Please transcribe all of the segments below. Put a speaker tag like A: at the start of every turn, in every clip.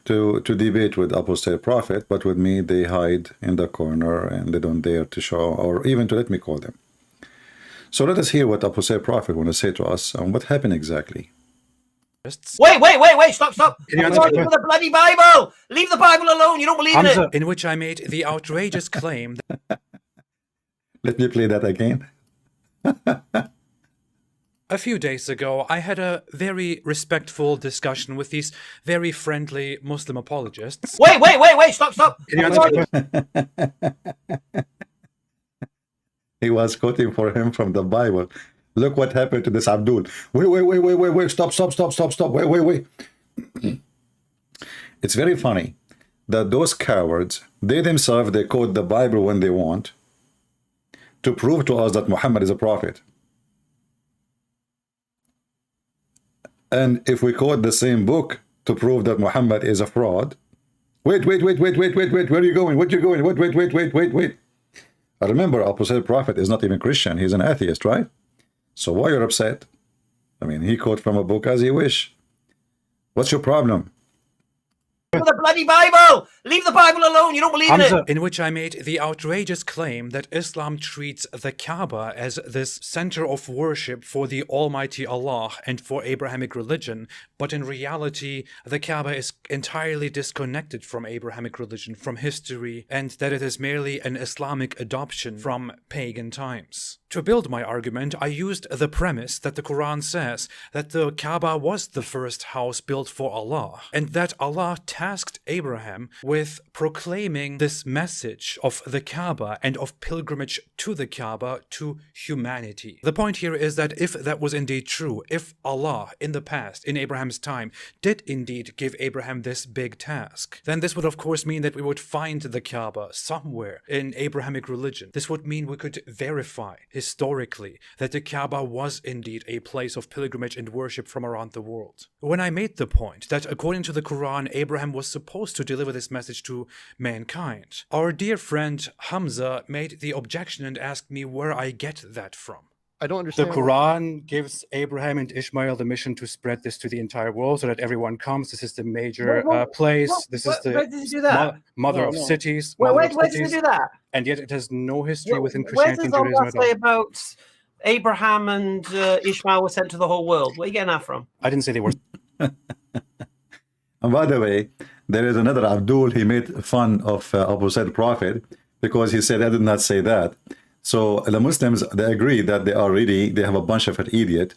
A: to debate with apostate prophet, but with me they hide in the corner and they don't dare to show or even to let me call them. So let us hear what apostate prophet want to say to us and what happened exactly.
B: Wait, stop. I'm talking for the bloody Bible. Leave the Bible alone. You don't believe in it.
C: In which I made the outrageous claim that
A: Let me play that again.
C: a few days ago, I had a very respectful discussion with these very friendly Muslim apologists.
B: Wait, stop.
A: He was quoting for him from the Bible. Look what happened to this Abdul. Wait, stop. Wait. It's very funny that those cowards, they themselves, they quote the Bible when they want to prove to us that Muhammad is a prophet. And if we quote the same book to prove that Muhammad is a fraud, wait, where are you going? What you going? Wait. Remember, apostate prophet is not even Christian. He's an atheist, right? So why you're upset? I mean, he quote from a book as he wish. What's your problem?
B: For the bloody Bible. Leave the Bible alone. You don't believe in it.
C: In which I made the outrageous claim that Islam treats the Kaaba as this center of worship for the Almighty Allah and for Abrahamic religion, but in reality, the Kaaba is entirely disconnected from Abrahamic religion, from history, and that it is merely an Islamic adoption from pagan times. To build my argument, I used the premise that the Quran says that the Kaaba was the first house built for Allah, and that Allah tasked Abraham with proclaiming this message of the Kaaba and of pilgrimage to the Kaaba to humanity. The point here is that if that was indeed true, if Allah in the past, in Abraham's time, did indeed give Abraham this big task, then this would of course mean that we would find the Kaaba somewhere in Abrahamic religion. This would mean we could verify historically that the Kaaba was indeed a place of pilgrimage and worship from around the world. When I made the point that according to the Quran, Abraham was supposed to deliver this message to mankind, our dear friend Hamza made the objection and asked me where I get that from.
D: I don't understand.
C: The Quran gives Abraham and Ishmael the mission to spread this to the entire world so that everyone comes. This is the major place. This is
B: where did he do that?
C: mother of cities.
B: Where did he do that?
C: And yet it has no history within
B: Where
C: Christianity
B: does
C: and Judaism
B: Allah
C: at all.
B: say about Abraham and Ishmael were sent to the whole world? Where are you getting that from?
C: I didn't say they were.
A: And by the way, there is another Abdul, he made fun of apostate prophet because he said, I did not say that. So the Muslims, they agree that they have a bunch of an idiot,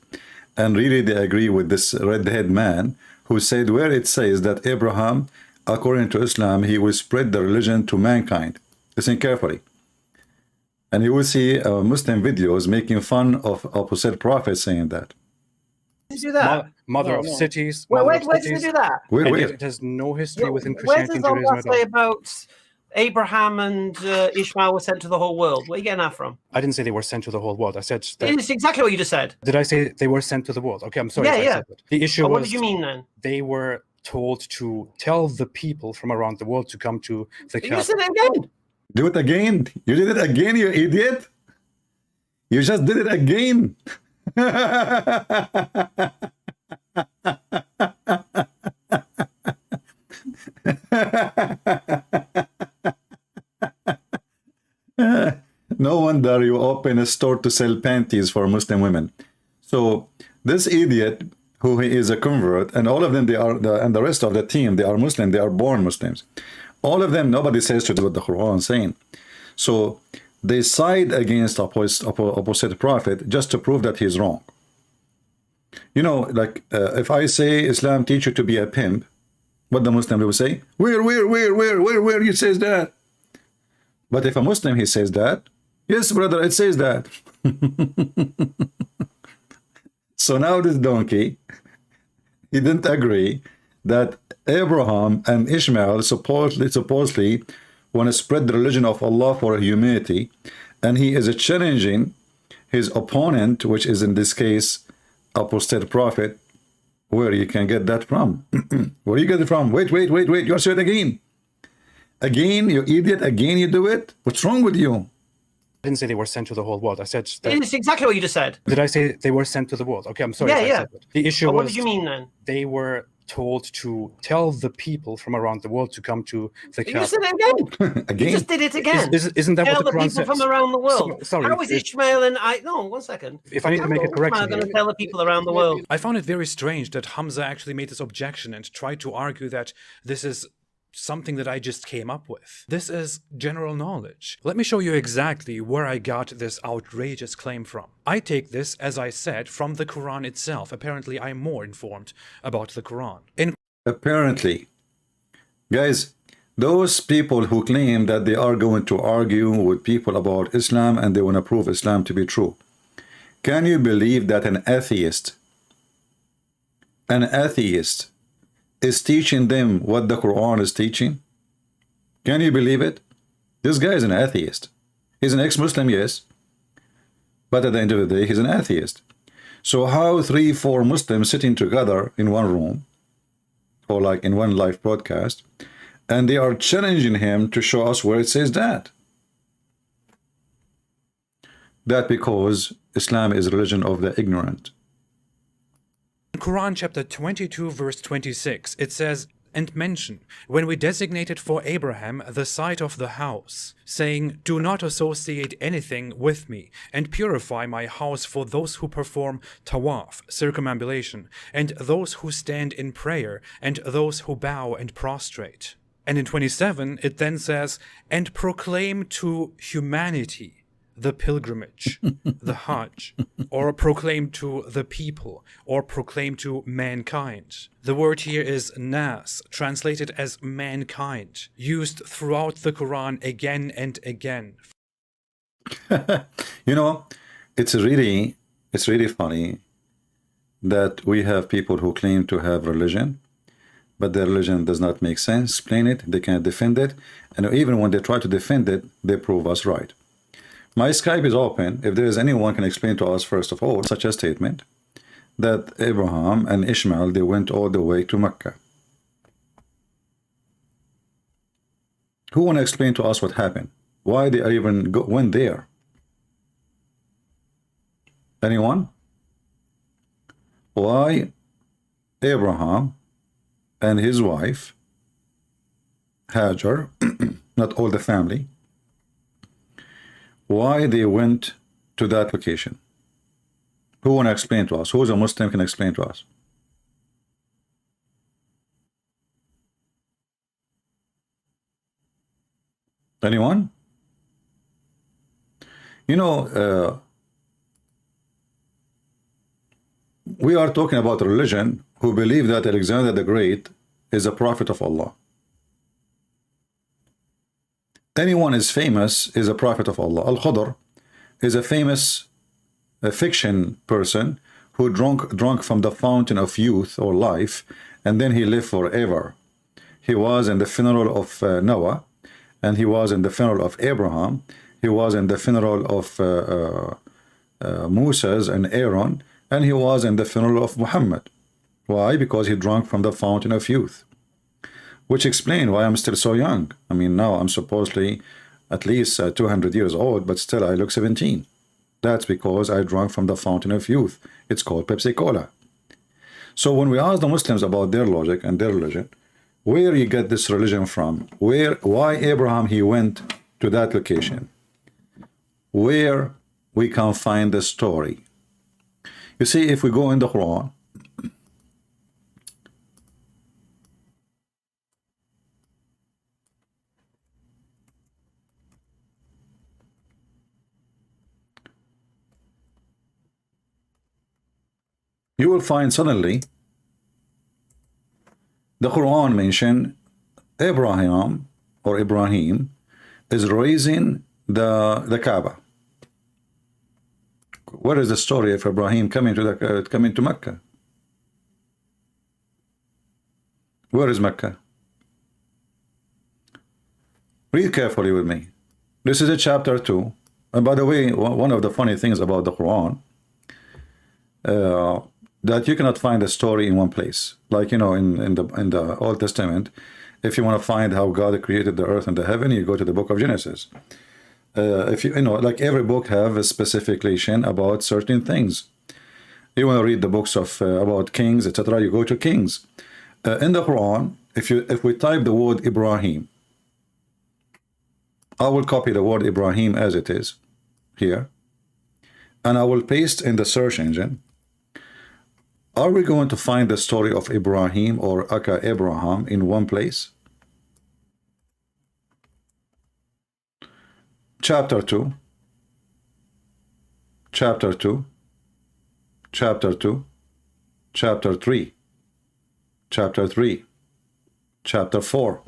A: and really they agree with this red-headed man who said where it says that Abraham, according to Islam, he will spread the religion to mankind. Listen carefully. And you will see Muslim videos making fun of apostate prophet saying that.
B: Did he do that?
C: Mother of cities.
B: Where did he do that?
C: And yet it has no history within
B: Where
C: Christianity
B: does
C: and Judaism
B: Allah
C: at all.
B: say about Abraham and Ishmael were sent to the whole world? Where are you getting that from?
C: I didn't say they were sent to the whole world. I said that.
B: It's exactly what you just said.
C: Did I say they were sent to the world? Okay, I'm sorry.
B: Yeah,
C: if I
B: yeah.
C: said that. The issue
B: But what
C: was
B: did you mean then?
C: they were told to tell the people from around the world to come to the
B: You
C: Kaaba.
B: said it again.
A: Do it again. You did it again, you idiot. You just did it again. No wonder you open a store to sell panties for Muslim women. So this idiot, who he is a convert, and all of them, and the rest of the team, they are Muslim, they are born Muslims. All of them, nobody says to do what the Quran is saying. So they side against opposite prophet just to prove that he's wrong. You know, like if I say Islam teach you to be a pimp, what the Muslim will say? Where you says that? But if a Muslim, he says that, yes, brother, it says that. So now this donkey, he didn't agree that Abraham and Ishmael supposedly want to spread the religion of Allah for humanity, and he is challenging his opponent, which is in this case apostate prophet. Where you can get that from? Where you get it from? Wait, you're saying again, you idiot, again you do it? What's wrong with you?
C: I didn't say they were sent to the whole world. I said that.
B: It's exactly what you just said.
C: Did I say they were sent to the world? Okay, I'm sorry.
B: Yeah,
C: if I
B: yeah.
C: said that. The issue
B: But
C: was
B: what did you mean then?
C: they were told to tell the people from around the world to come to the
B: You
C: Kaaba.
B: said it again.
A: Again?
B: You just did it again.
C: Isn't that
B: Tell
C: what the
B: the
C: Quran
B: people
C: says?
B: from around the world.
C: Sorry,
B: How is Ishmael and I? No, one second.
C: If I need to make a correction
B: I'm going to
C: here.
B: tell the people around the world.
C: I found it very strange that Hamza actually made this objection and tried to argue that this is something that I just came up with. This is general knowledge. Let me show you exactly where I got this outrageous claim from. I take this, as I said, from the Quran itself. Apparently, I'm more informed about the Quran.
A: Apparently. Guys, those people who claim that they are going to argue with people about Islam and they want to prove Islam to be true. Can you believe that an atheist is teaching them what the Quran is teaching? Can you believe it? This guy is an atheist. He's an ex-Muslim, yes, but at the end of the day, he's an atheist. So how 3-4 Muslims sitting together in one room, or like in one live broadcast, and they are challenging him to show us where it says that? That because Islam is a religion of the ignorant.
C: Quran chapter 22 verse 26, it says, "And mention, when we designated for Abraham the site of the house, saying, do not associate anything with me, and purify my house for those who perform tawaf, circumambulation, and those who stand in prayer, and those who bow and prostrate." And in 27, it then says, "And proclaim to humanity the pilgrimage, the Hajj, or proclaim to the people, or proclaim to mankind." The word here is nas, translated as mankind, used throughout the Quran again and again.
A: You know, it's really funny that we have people who claim to have religion, but their religion does not make sense. Explain it, they can't defend it, and even when they try to defend it, they prove us right. My Skype is open. If there is anyone can explain to us, first of all, such a statement that Abraham and Ishmael, they went all the way to Mecca. Who want to explain to us what happened? Why they even went there? Anyone? Why Abraham and his wife, Hajar, not all the family, why they went to that location? Who want to explain to us? Who is a Muslim can explain to us? Anyone? You know, we are talking about a religion who believe that Alexander the Great is a prophet of Allah. Anyone is famous is a prophet of Allah. Al-Khudr is a famous fiction person who drunk from the fountain of youth or life, and then he lived forever. He was in the funeral of Noah, and he was in the funeral of Abraham. He was in the funeral of Moses and Aaron, and he was in the funeral of Muhammad. Why? Because he drank from the fountain of youth. Which explains why I'm still so young. I mean, now I'm supposedly at least 200 years old, but still I look 17. That's because I drank from the fountain of youth. It's called Pepsi Cola. So when we ask the Muslims about their logic and their religion, where you get this religion from? Why Abraham, he went to that location? Where we can find the story? You see, if we go in the Quran, you will find suddenly the Quran mention Abraham or Ibrahim is raising the Kaaba. What is the story of Ibrahim coming to Mecca? Where is Mecca? Read carefully with me. This is a chapter 2. And by the way, one of the funny things about the Quran, that you cannot find a story in one place. Like, you know, in the Old Testament, if you want to find how God created the earth and the heaven, you go to the book of Genesis. If you know, like every book have a specification about certain things. You want to read the books of about kings, etc., you go to Kings. In the Quran, if we type the word Ibrahim, I will copy the word Ibrahim as it is here, and I will paste in the search engine. Are we going to find the story of Ibrahim or Aka Abraham in one place? Chapter 2, chapter 2, chapter 2, chapter 3, chapter 3, chapter 4,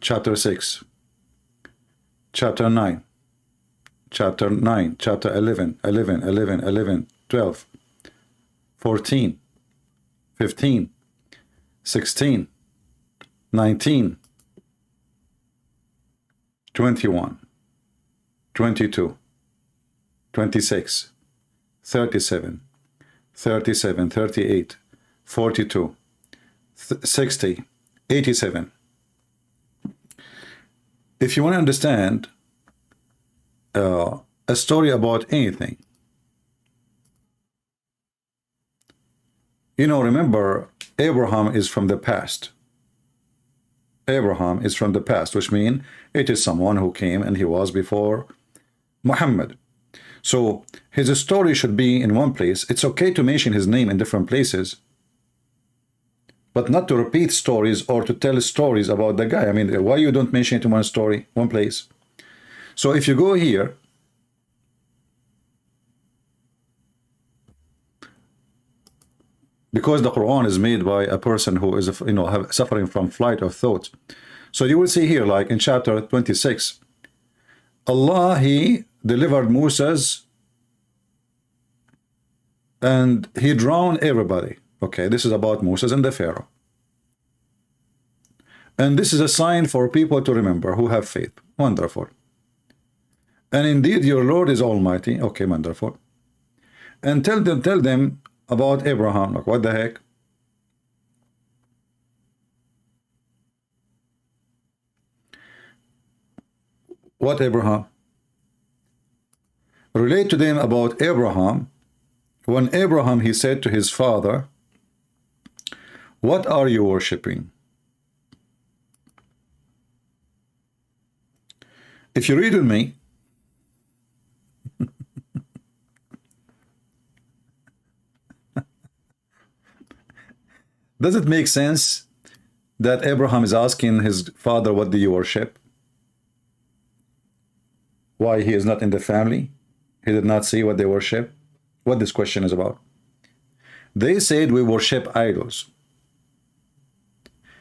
A: chapter 6, chapter 9, chapter 9, chapter 11, 11, 11, 11, 12, 14, 15, 16, 19, 21, 22, 26, 37, 37, 38, 42, 60, 87. If you want to understand a story about anything, remember, Abraham is from the past. Abraham is from the past, which means it is someone who came and he was before Muhammad. So his story should be in one place. It's okay to mention his name in different places, but not to repeat stories or to tell stories about the guy. I mean, why you don't mention it in one story, one place? So if you go here, because the Quran is made by a person who is, suffering from flight of thought. So you will see here, like in chapter 26, Allah, he delivered Moses and he drowned everybody. Okay, this is about Moses and the Pharaoh. And this is a sign for people to remember who have faith. Wonderful. And indeed your Lord is Almighty. Okay, wonderful. And tell them about Abraham. Like, what the heck? What Abraham? Relate to them about Abraham. When Abraham, he said to his father, what are you worshipping? If you read with me, does it make sense that Abraham is asking his father, what do you worship? Why he is not in the family? He did not see what they worship? What this question is about? They said we worship idols.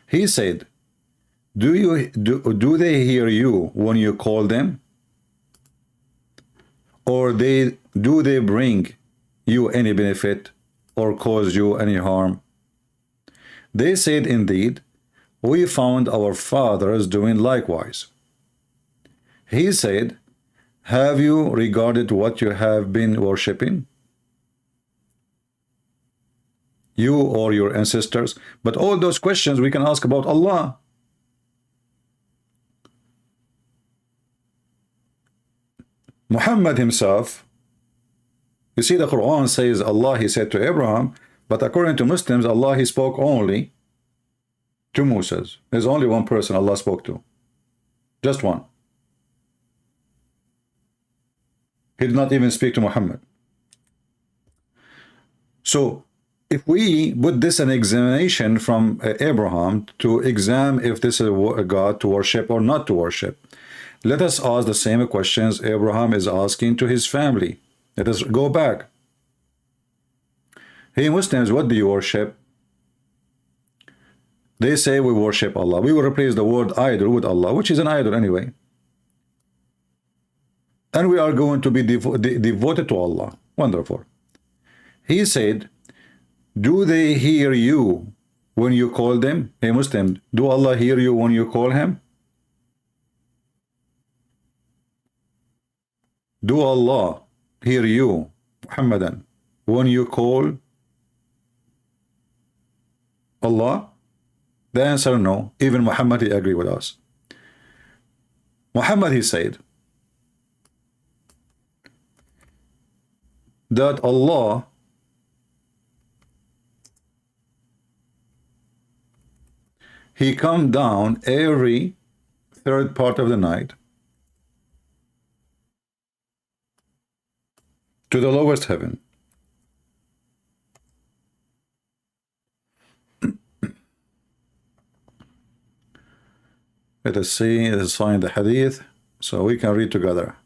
A: He said, do they hear you when you call them? Or do they bring you any benefit or cause you any harm? They said, indeed, we found our fathers doing likewise. He said, have you regarded what you have been worshipping? You or your ancestors? But all those questions we can ask about Allah. Muhammad himself, you see, the Quran says Allah, he said to Abraham, but according to Muslims, Allah, he spoke only to Moses. There's only one person Allah spoke to. Just one. He did not even speak to Muhammad. So, if we put this an examination from Abraham to examine if this is a God to worship or not to worship, let us ask the same questions Abraham is asking to his family. Let us go back. Hey Muslims, what do you worship? They say we worship Allah. We will replace the word idol with Allah, which is an idol anyway. And we are going to be devoted to Allah. Wonderful. He said, do they hear you when you call them? Hey Muslim, do Allah hear you when you call him? Do Allah hear you, Muhammadan, when you call Allah? The answer, no. Even Muhammad, he agreed with us. Muhammad, he said that Allah, he come down every third part of the night to the lowest heaven. Let us see, let us find the hadith so we can read together.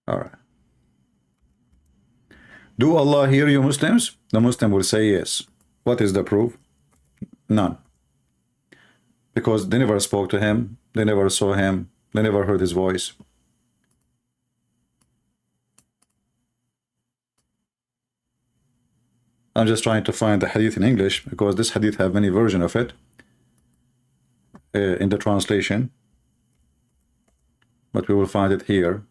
A: All right. Do Allah hear you, Muslims? The Muslim will say yes. What is the proof? None. Because they never spoke to him, they never saw him, they never heard his voice. I'm just trying to find the hadith in English because this hadith have many versions of it in the translation, but we will find it here.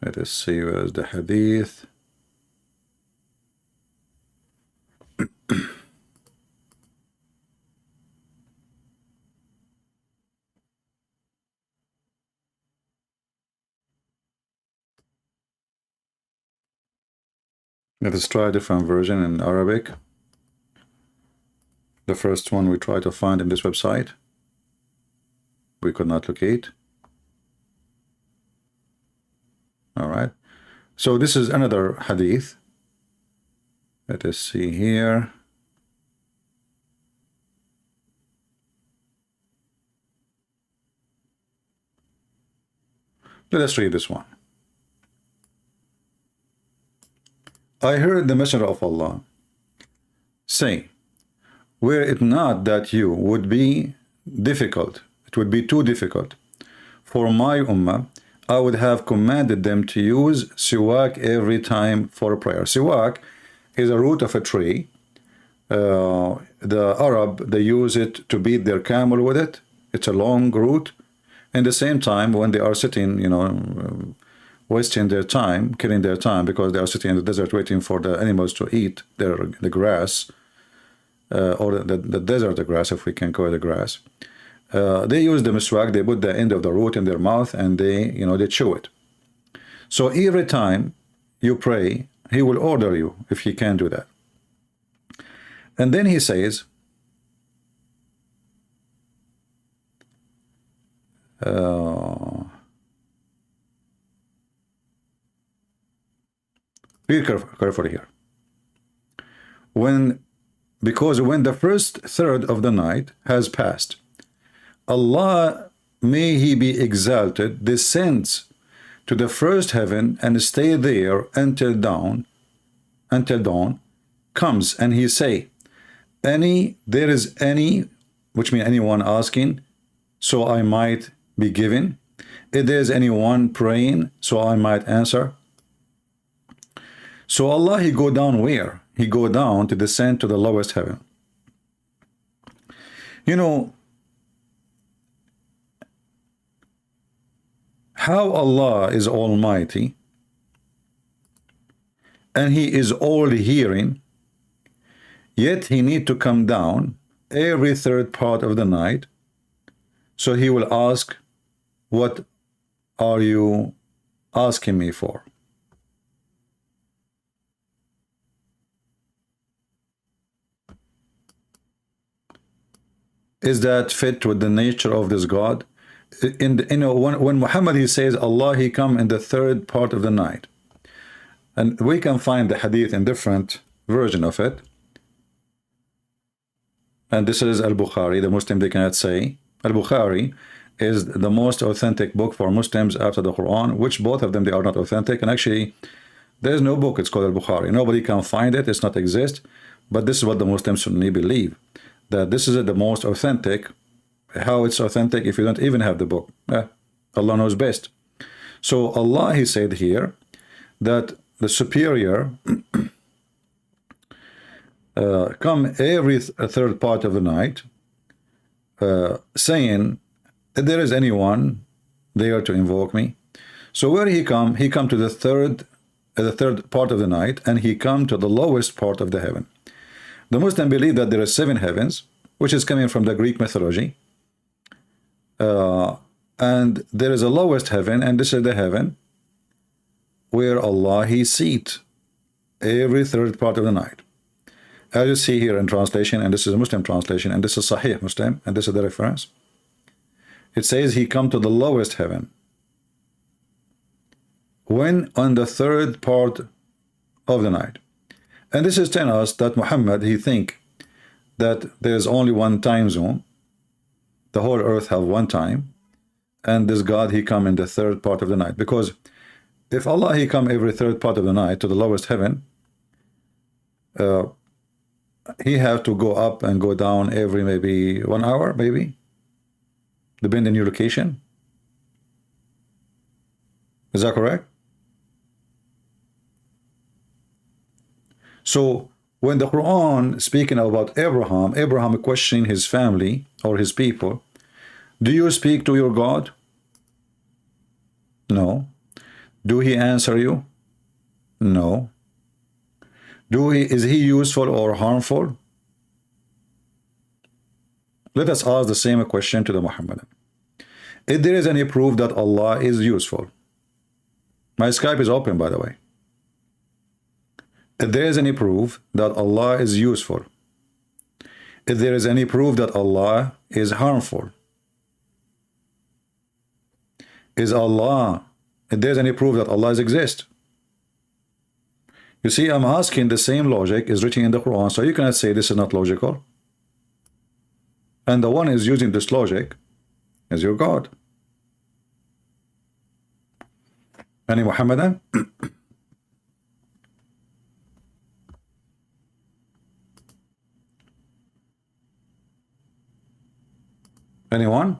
A: Let us see where's the hadith. Let us try a different version in Arabic. The first one we try to find in this website, we could not locate. All right, so this is another hadith. Let us see here. Let us read this one. I heard the Messenger of Allah say, were it not that you would be difficult, it would be too difficult for my ummah, I would have commanded them to use siwak every time for prayer. Siwak is a root of a tree. The Arab, they use it to beat their camel with it. It's a long root. And at the same time, when they are sitting, wasting their time, killing their time, because they are sitting in the desert waiting for the animals to eat the grass, or the desert grass, if we can call it the grass. They use the miswak, they put the end of the root in their mouth, and they chew it. So every time you pray, he will order you if he can do that. And then he says, be careful here. Because when the first third of the night has passed, Allah, may he be exalted, descends to the first heaven and stay there until dawn, comes, and he say, there is any, which means anyone asking, so I might be given. If there is anyone praying, so I might answer. So Allah, he go down where? He go down to descend to the lowest heaven. How Allah is almighty and he is all hearing, yet he need to come down every third part of the night. So he will ask, what are you asking me for? Is that fit with the nature of this God? When Muhammad, he says Allah, he come in the third part of the night, and we can find the hadith in different version of it, and this is Al-Bukhari. The Muslim, they cannot say. Al-Bukhari is the most authentic book for Muslims after the Quran, which both of them, they are not authentic. And actually there is no book, it's called Al-Bukhari. Nobody can find it, it's not exist. But this is what the Muslims Sunni believe, that this is the most authentic. How it's authentic if you don't even have the book? Allah knows best. So Allah, he said here that the superior come every third part of the night, saying, if there is anyone there to invoke me. So where he come? He come to the third part of the night, and he come to the lowest part of the heaven. The Muslim believe that there are 7 heavens, which is coming from the Greek mythology. And there is a lowest heaven, and this is the heaven where Allah He seat every third part of the night. As you see here in translation, and this is a Muslim translation, and this is Sahih Muslim, and this is the reference. It says He come to the lowest heaven when on the third part of the night. And this is telling us that Muhammad, he think that there is only one time zone. The whole earth have one time, and this God, He come in the third part of the night. Because if Allah, He come every third part of the night to the lowest heaven, He have to go up and go down every maybe 1 hour, maybe, depending on your location. Is that correct? So when the Quran speaking about Abraham questioning his family or his people, do you speak to your God? No. Do He answer you? No. Is He useful or harmful? Let us ask the same question to the Muhammadan. If there is any proof that Allah is useful, my Skype is open, by the way. If there is any proof that Allah is useful, if there is any proof that Allah is harmful, if there's any proof that Allah exists. You see, I'm asking the same logic is written in the Quran, so you cannot say this is not logical. And the one is using this logic is your God. Any Muhammadan? Anyone?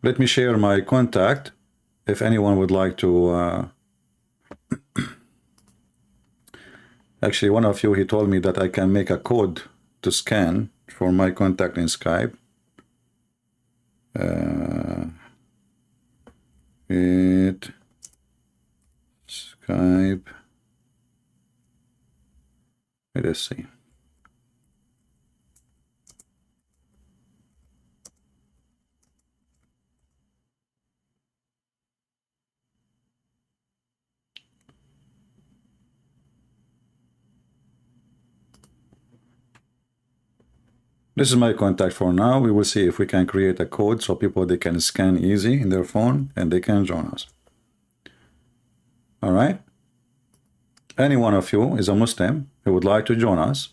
A: Let me share my contact if anyone would like to. Actually, one of you, he told me that I can make a code to scan for my contact in Skype. Skype. Let us see. This is my contact for now. We will see if we can create a code so people, they can scan easy in their phone and they can join us. All right. Any one of you is a Muslim who would like to join us,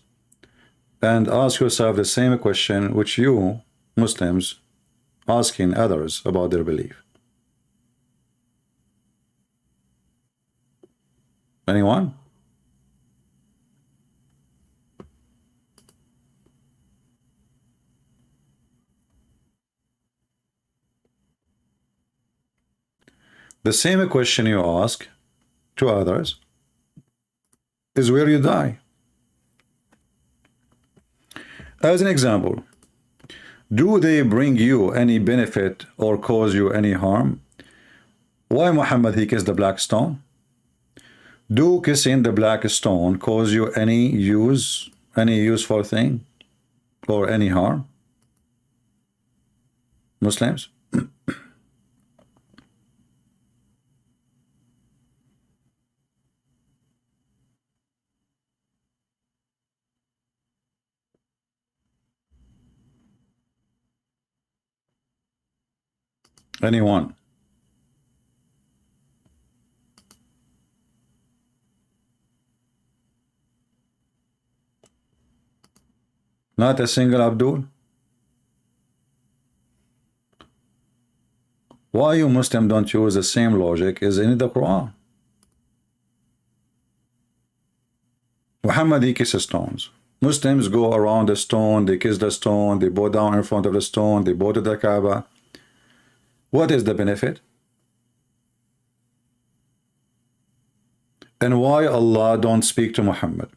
A: and ask yourself the same question which you Muslims asking others about their belief. Anyone? The same question you ask to others is where you die. As an example, do they bring you any benefit or cause you any harm? Why Muhammad he kissed the black stone? Do kissing the black stone cause you any useful thing or any harm? Muslims? Anyone? Not a single Abdul? Why you Muslim don't use the same logic as in the Quran? Muhammad he kisses stones. Muslims go around the stone, they kiss the stone, they bow down in front of the stone, they bow to the Kaaba. What is the benefit? And why Allah don't speak to Muhammad?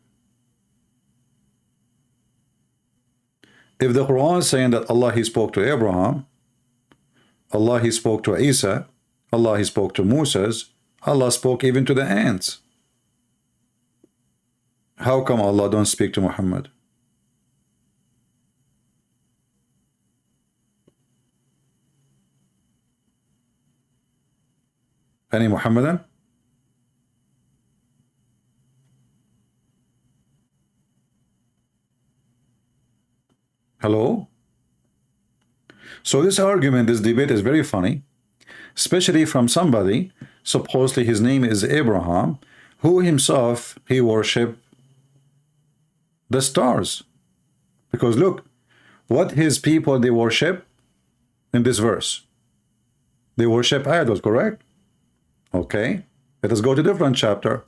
A: If the Quran is saying that Allah he spoke to Abraham, Allah he spoke to Isa, Allah he spoke to Moses, Allah spoke even to the ants. How come Allah don't speak to Muhammad? Any Muhammadan? Hello? So this argument, this debate is very funny, especially from somebody, supposedly his name is Abraham, who himself, he worshiped the stars. Because look, what his people, they worship in this verse. They worship idols, correct? Okay, let us go to a different chapter.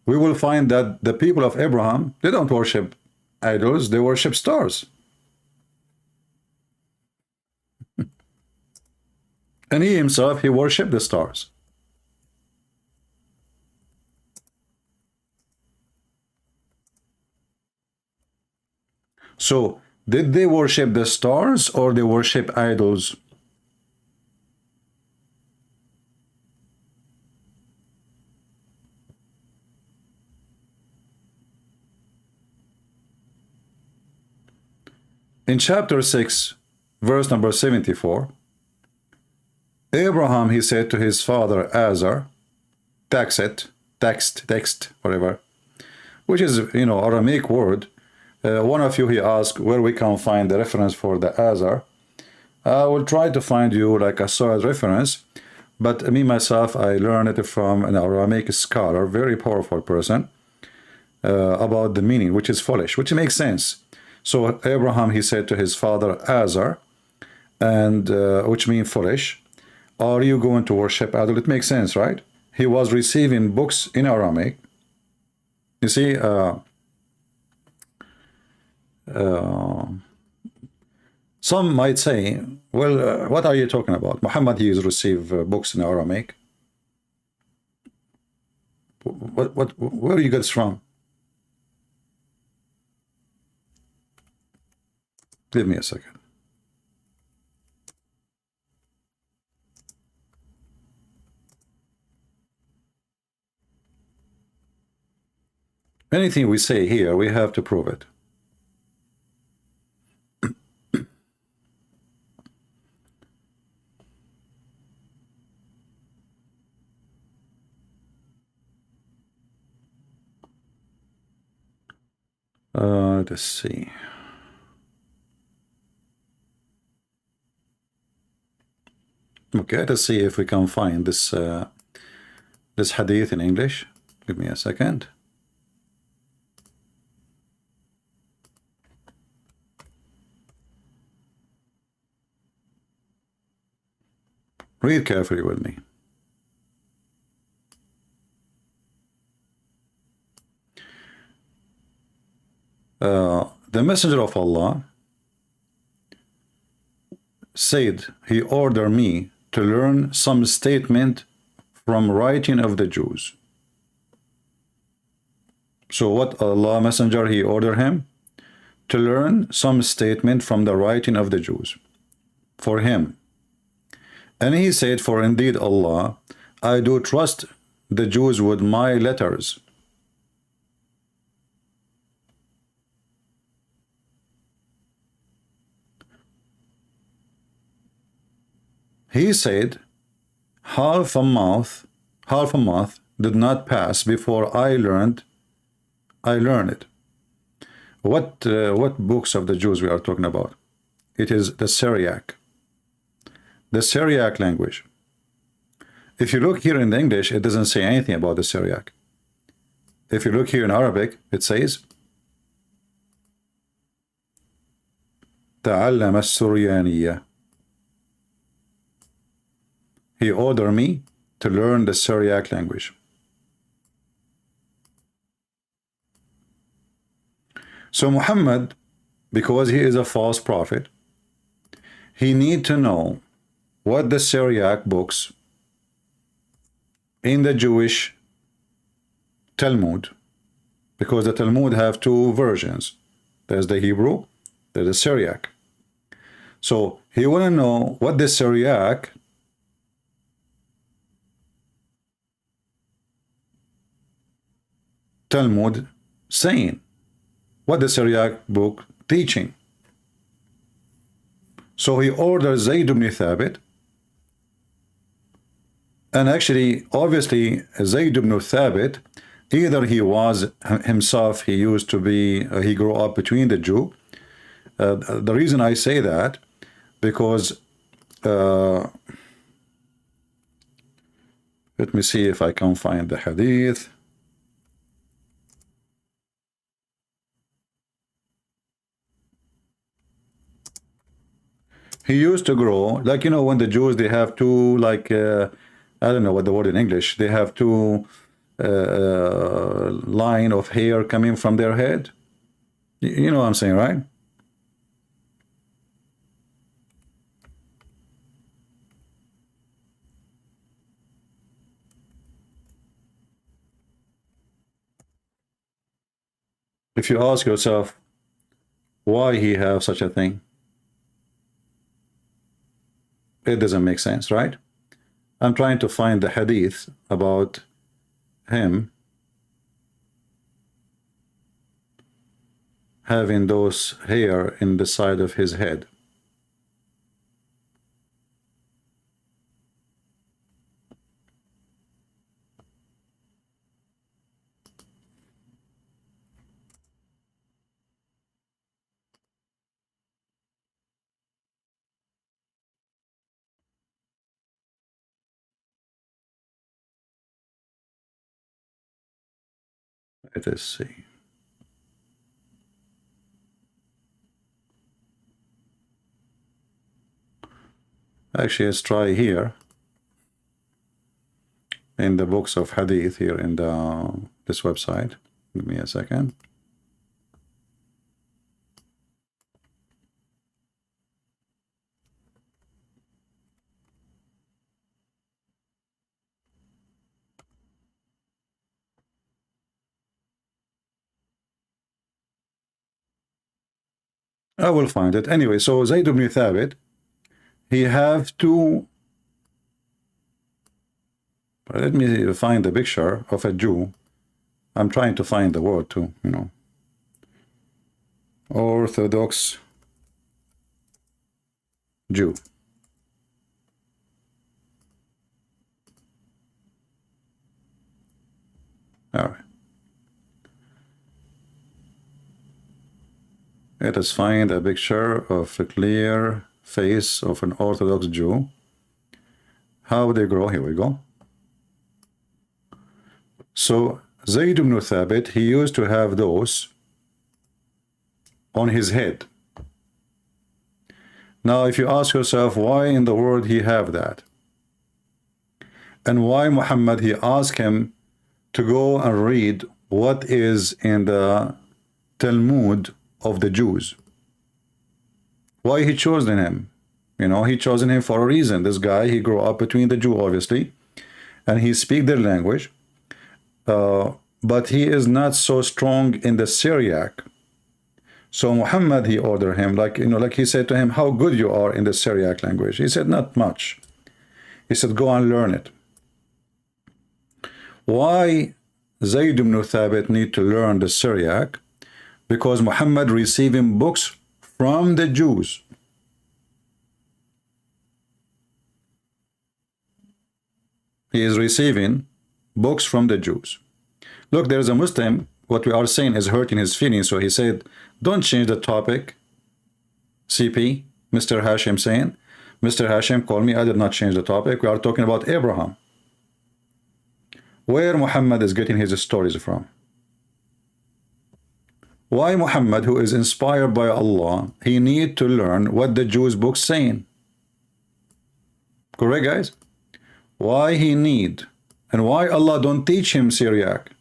A: We will find that the people of Abraham, they don't worship idols, they worship stars. And he himself, he worshipped the stars. So, did they worship the stars or they worship idols? In chapter 6, verse number 74, Abraham, he said to his father Azar, text, whatever, which is, you know, Aramaic word. One of you, he asked where we can find the reference for the Azar. I will try to find you like a solid reference, but me, myself, I learned it from an Aramaic scholar, very powerful person, about the meaning, which is foolish, which makes sense. So Abraham, he said to his father Azar, and which means foolish, are you going to worship idol? It makes sense, right? He was receiving books in Aramaic. You see, some might say, well, what are you talking about? Muhammad, he has received books in Aramaic. Where do you get this from? Give me a second. Anything we say here, we have to prove it. Let's see. Okay, let's see if we can find this this hadith in English. Give me a second. Read carefully with me. The Messenger of Allah said, he ordered me to learn some statement from writing of the Jews. So what Allah Messenger, he ordered him? To learn some statement from the writing of the Jews for him. And he said, for indeed Allah, I do trust the Jews with my letters. He said, half a month did not pass before I learned it. What books of the Jews we are talking about? It is the Syriac. The Syriac language. If you look here in the English, it doesn't say anything about the Syriac. If you look here in Arabic, it says تعلم السريانية. He ordered me to learn the Syriac language. So Muhammad, because he is a false prophet, he need to know what the Syriac books in the Jewish Talmud, because the Talmud have two versions. There's the Hebrew, there's the Syriac. So he want to know what the Syriac Talmud saying? What the Syriac book teaching? So he orders Zayd ibn Thabit, and actually, obviously, Zayd ibn Thabit, either he was himself, he used to be, he grew up between the Jew. The reason I say that, because let me see if I can find the hadith. He used to grow, like, you know, when the Jews, they have two, like, I don't know what the word in English, they have two line of hair coming from their head. You know what I'm saying, right? If you ask yourself why he have such a thing, it doesn't make sense, right? I'm trying to find the hadith about him having those hair in the side of his head. Let us see. Actually, let's try here in the books of hadith here in this website. Give me a second. I will find it. Anyway, so Zayd ibn Thabit, he have to, let me find the picture of a Jew. I'm trying to find the word too, you know. Orthodox Jew. All right. Let us find a picture of a clear face of an Orthodox Jew. How they grow? Here we go. So Zayd ibn Thabit, he used to have those on his head. Now, if you ask yourself, why in the world he have that? And why Muhammad, he asked him to go and read what is in the Talmud of the Jews. Why he chosen him? You know, he chosen him for a reason. This guy, he grew up between the Jew, obviously, and he speak their language, but he is not so strong in the Syriac. So Muhammad, he ordered him, like, you know, like he said to him, how good you are in the Syriac language. He said, not much. He said, go and learn it. Why Zayd ibn Thabit need to learn the Syriac? Because Muhammad receiving books from the Jews. He is receiving books from the Jews. Look, there is a Muslim, what we are saying is hurting his feelings, so he said, don't change the topic. CP, Mr. Hashim saying, Mr. Hashim, call me, I did not change the topic. We are talking about Abraham. Where Muhammad is getting his stories from? Why Muhammad, who is inspired by Allah, he need to learn what the Jews books saying? Correct, guys? Why he need, and why Allah don't teach him Syriac?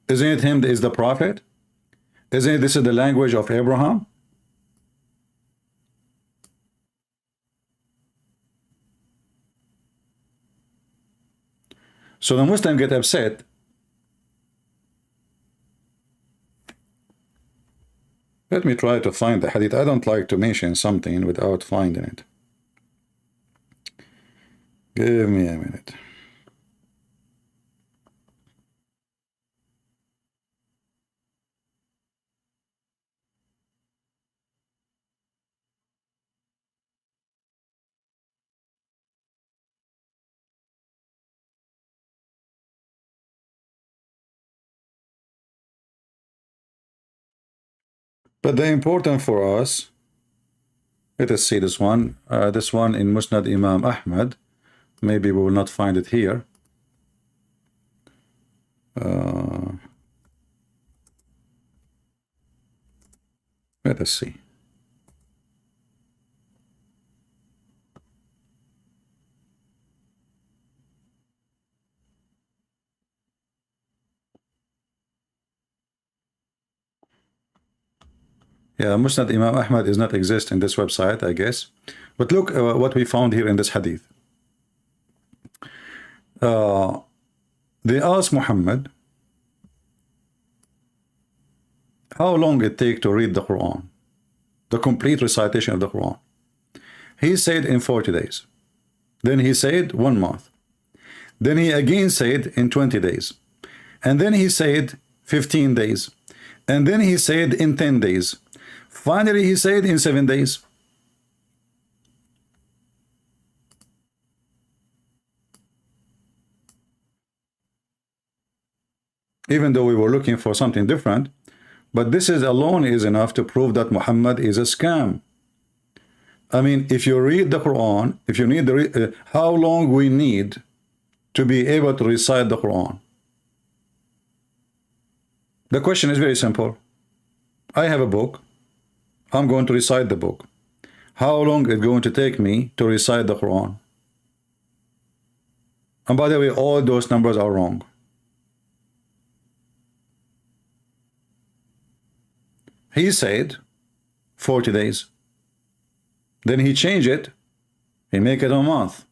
A: Isn't it him that is the prophet? Isn't it this is the language of Abraham? So the Muslim get upset Let me try to find the hadith. I don't like to mention something without finding it. Give me a minute. But the important for us, let us see this one. This one in Musnad Imam Ahmad. Maybe we will not find it here. Let us see. Yeah, Musnad Imam Ahmad does not exist in this website, I guess. But look what we found here in this hadith. They asked Muhammad how long it take to read the Quran, the complete recitation of the Quran. He said in 40 days. Then he said 1 month. Then he again said in 20 days. And then he said 15 days. And then he said in 10 days. Finally, he said in 7 days. Even though we were looking for something different, but this is alone is enough to prove that Muhammad is a scam. I mean, if you read the Quran, if you need the how long we need to be able to recite the Quran? The question is very simple. I have a book. I'm going to recite the book. How long is it going to take me to recite the Quran? And by the way, all those numbers are wrong. He said 40 days. Then he changed it. He make it a month.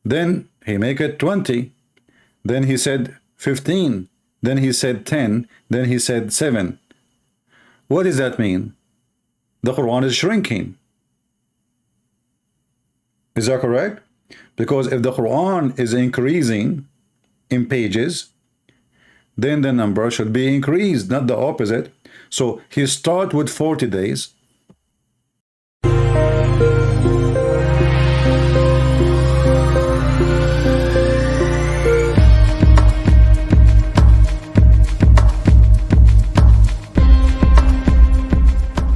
A: Then he make it 20. Then he said 15. Then he said 10. Then he said 7. What does that mean? The Quran is shrinking. Is that correct? Because if the Quran is increasing in pages, then the number should be increased, not the opposite. So he start with 40 days,